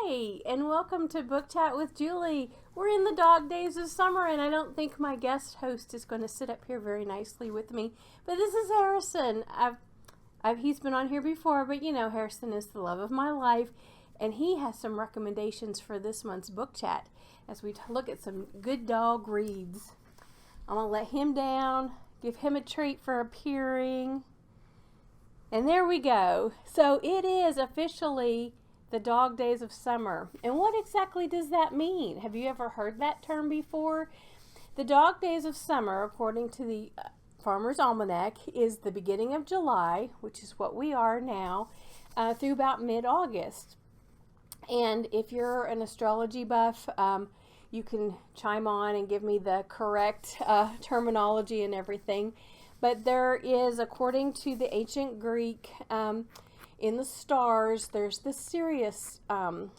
Hi, and welcome to Book Chat with Julie. We're in the dog days of summer, and I don't think my guest host is going to sit up here very nicely with me. But this is Harrison. He's been on here before, but you know, Harrison is the love of my life, and he has some recommendations for this month's Book Chat as we look at some good dog reads. I'm going to let him down, give him a treat for appearing. And there we go. So it is officially the dog days of summer. And what exactly does that mean? Have you ever heard that term before? The dog days of summer, according to the Farmer's Almanac, is the beginning of July, which is what we are now, through about mid-August. And if you're an astrology buff, you can chime on and give me the correct terminology and everything. But there is, according to the ancient Greek, in the stars, there's the Sirius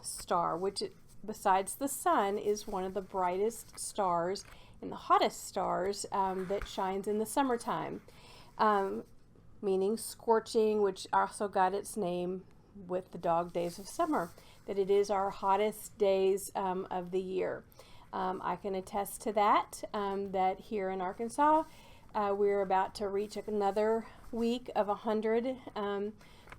star, which besides the sun is one of the brightest stars and the hottest stars that shines in the summertime, meaning scorching, which also got its name with the dog days of summer, that it is our hottest days of the year. I can attest to that, that here in Arkansas, we're about to reach another week of 100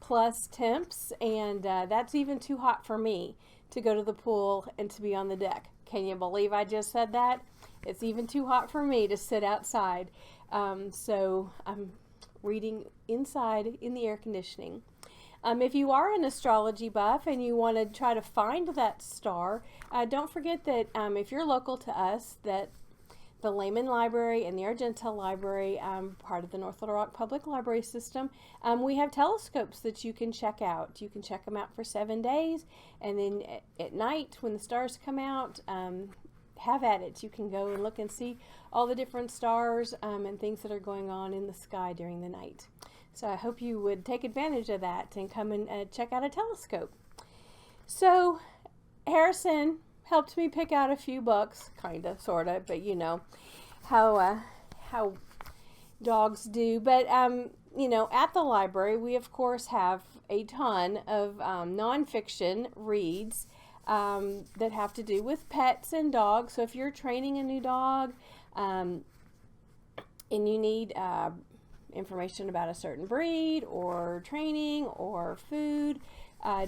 plus temps, and that's even too hot for me to go to the pool and to be on the deck. Can you believe I just said that? It's even too hot for me to sit outside. So I'm reading inside in the air conditioning. If you are an astrology buff and you want to try to find that star, don't forget that if you're local to us, that the Lehman Library and the Argenta Library, part of the North Little Rock Public Library System, we have telescopes that you can check out. You can check them out for 7 days, and then at night when the stars come out, have at it. You can go and look and see all the different stars and things that are going on in the sky during the night. So I hope you would take advantage of that and come and check out a telescope. So Harrison helped me pick out a few books, kind of, sort of, but you know how dogs do. But you know, at the library, we of course have a ton of nonfiction reads that have to do with pets and dogs. So if you're training a new dog and you need information about a certain breed or training or food,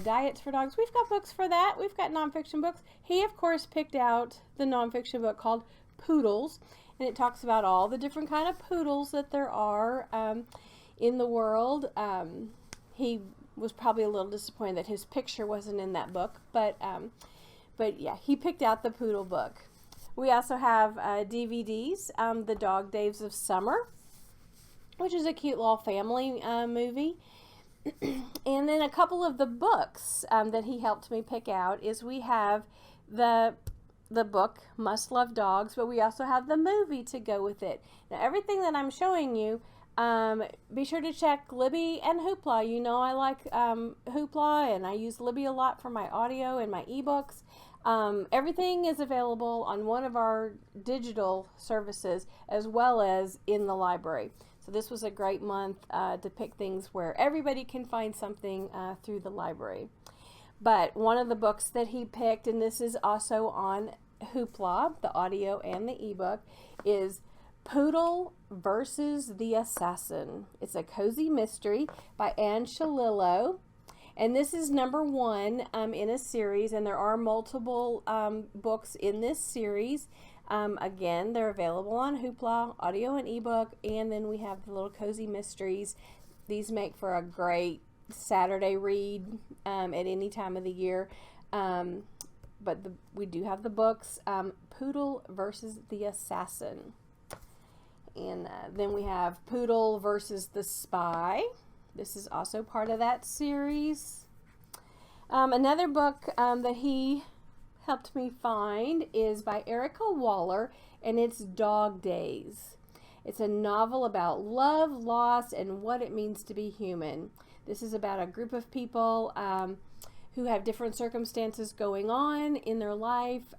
diets for dogs, we've got books for that. We've got nonfiction books. He of course picked out the nonfiction book called Poodles, and it talks about all the different kind of poodles that there are in the world. He was probably a little disappointed that his picture wasn't in that book, but yeah, he picked out the Poodle book. We also have DVDs, The Dog Days of Summer, which is a cute little family movie. And then a couple of the books that he helped me pick out is we have the book Must Love Dogs, but we also have the movie to go with it. Now everything that I'm showing you, be sure to check Libby and Hoopla. You know I like Hoopla, and I use Libby a lot for my audio and my ebooks. Everything is available on one of our digital services as well as in the library. So this was a great month to pick things where everybody can find something through the library. But one of the books that he picked, and this is also on Hoopla, the audio and the ebook, is Poodle versus the Assassin. It's a cozy mystery by Anne Shalillo. And this is number 1 in a series, and there are multiple books in this series. Again, they're available on Hoopla, audio and ebook, and then we have the little cozy mysteries. These make for a great Saturday read at any time of the year. But we do have the books, Poodle versus the Assassin. And then we have Poodle versus the Spy. This is also part of that series. Another book that he helped me find is by Erica Waller, and it's Dog Days. It's a novel about love, loss, and what it means to be human. This is about a group of people who have different circumstances going on in their life.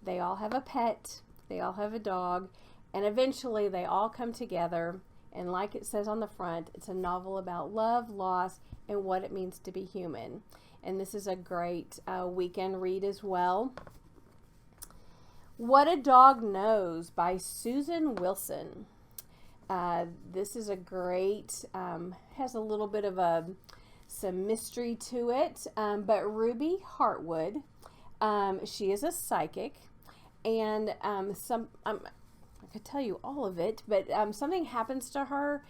They all have a pet, they all have a dog, and eventually they all come together, and like it says on the front, it's a novel about love, loss, and what it means to be human. and this is a great weekend read as well. What a Dog Knows by Susan Wilson. This is a great, has a little bit of some mystery to it, but Ruby Hartwood, she is a psychic, and I could tell you all of it, but something happens to her.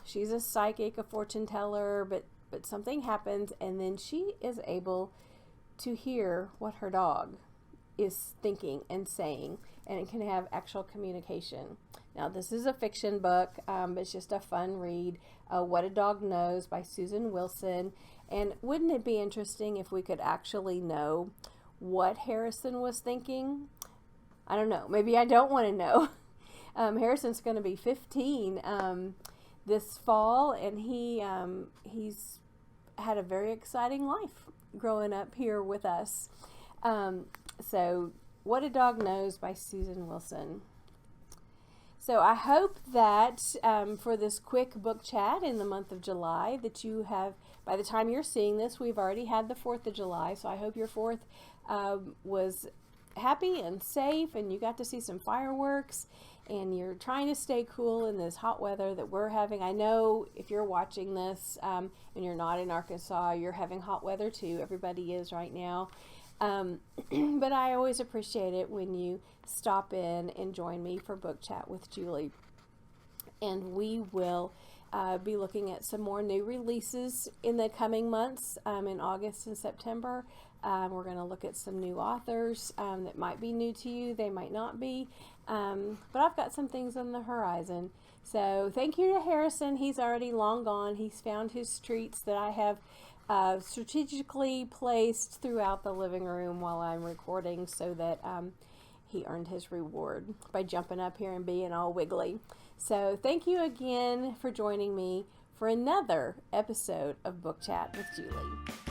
She's a psychic, a fortune teller, but something happens, and then she is able to hear what her dog is thinking and saying, and it can have actual communication. Now, this is a fiction book, but it's just a fun read. What a Dog Knows by Susan Wilson. And wouldn't it be interesting if we could actually know what Harrison was thinking? I don't know. Maybe I don't want to know. Harrison's going to be 15 this fall, and he's had a very exciting life growing up here with us. So, What a Dog Knows by Susan Wilson. So I hope that for this quick book chat in the month of July that you have, by the time you're seeing this, we've already had the 4th of July. So I hope your 4th was happy and safe, and you got to see some fireworks, and you're trying to stay cool in this hot weather that we're having. I know if you're watching this and you're not in Arkansas, you're having hot weather too. Everybody is right now. But I always appreciate it when you stop in and join me for Book Chat with Julie. And we will be looking at some more new releases in the coming months, in August and September. We're going to look at some new authors that might be new to you. They might not be. But I've got some things on the horizon. So thank you to Harrison. He's already long gone. He's found his treats that I have strategically placed throughout the living room while I'm recording, so that he earned his reward by jumping up here and being all wiggly. So thank you again for joining me for another episode of Book Chat with Julie.